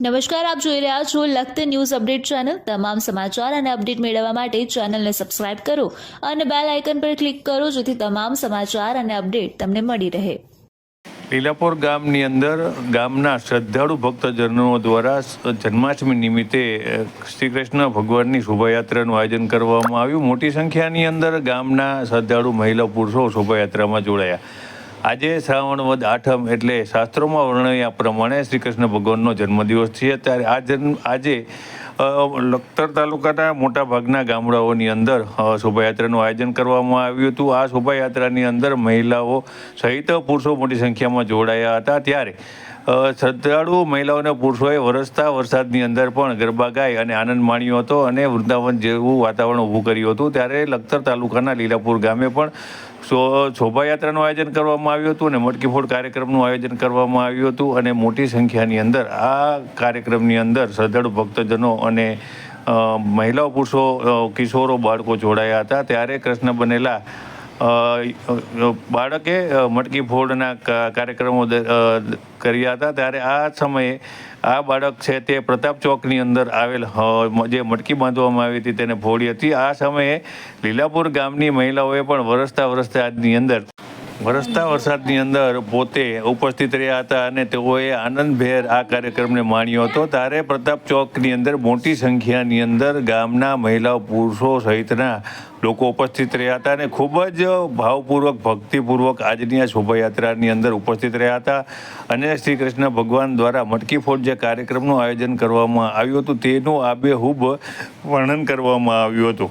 નમસ્કાર, આપ જોઈ રહ્યા છો લખત ન્યૂઝ અપડેટ ચેનલ। તમામ સમાચાર અને અપડેટ મેળવવા માટે ચેનલને સબસ્ક્રાઇબ કરો અને બેલ આઇકન પર ક્લિક કરો જેથી તમામ સમાચાર અને અપડેટ તમને મળી રહે। લીલાપુર ગામની અંદર ગામના શ્રદ્ધાળુ ભક્તજનો દ્વારા જન્માષ્ટમી નિમિત્તે શ્રી કૃષ્ણ ભગવાનની શોભાયાત્રાનું આયોજન કરવામાં આવ્યું। મોટી સંખ્યાની અંદર ગામના શ્રદ્ધાળુ મહિલા પુરુષો શોભાયાત્રામાં જોડાયા। આજે શ્રાવણ વદ આઠમ એટલે શાસ્ત્રોમાં વર્ણવ્યા પ્રમાણે શ્રી કૃષ્ણ ભગવાનનો જન્મદિવસ છે। ત્યારે આજે લખતર તાલુકાના મોટાભાગના ગામડાઓની અંદર શોભાયાત્રાનું આયોજન કરવામાં આવ્યું હતું। આ શોભાયાત્રાની અંદર મહિલાઓ સહિત પુરુષો મોટી સંખ્યામાં જોડાયા હતા। ત્યારે શ્રદ્ધાળુ મહિલાઓ અને પુરુષોએ વરસતા વરસાદની અંદર પણ ગરબા ગાઈ અને આનંદ માણ્યો હતો અને વૃંદાવન જેવું વાતાવરણ ઊભું કર્યું હતું। ત્યારે લખતર તાલુકાના લીલાપુર ગામે પણ શોભાયાત્રાનું આયોજન કરવામાં આવ્યું હતું અને મટકી ફોડ કાર્યક્રમનું આયોજન કરવામાં આવ્યું હતું અને મોટી સંખ્યાની અંદર આ કાર્યક્રમની અંદર શ્રદ્ધાળુ ભક્તજનો અને મહિલાઓ પુરુષો કિશોરો બાળકો જોડાયા હતા। ત્યારે કૃષ્ણ બનેલા બાળકે મટકી ફોડના કાર્યક્રમો કર્યા હતા। ત્યારે આ સમયે આ બાળક છે તે પ્રતાપ ચોકની અંદર આવેલ જે મટકી બાંધવામાં આવી હતી તેને ફોડી હતી। આ સમયે લીલાપુર ગામની મહિલાઓએ પણ વરસતા વરસાદની અંદર પોતે ઉપસ્થિત રહ્યા હતા અને તેઓએ આનંદભેર આ કાર્યક્રમને માણ્યો હતો। ત્યારે પ્રતાપ ચોકની અંદર મોટી સંખ્યાની અંદર ગામના મહિલાઓ પુરુષો સહિતના લોકો ઉપસ્થિત રહ્યા હતા અને ખૂબ જ ભાવપૂર્વક ભક્તિપૂર્વક આજની આ શોભાયાત્રાની અંદર ઉપસ્થિત રહ્યા હતા અને શ્રી કૃષ્ણ ભગવાન દ્વારા મટકી ફોડ જે કાર્યક્રમનું આયોજન કરવામાં આવ્યું હતું તેનું આબેહૂબ વર્ણન કરવામાં આવ્યું હતું।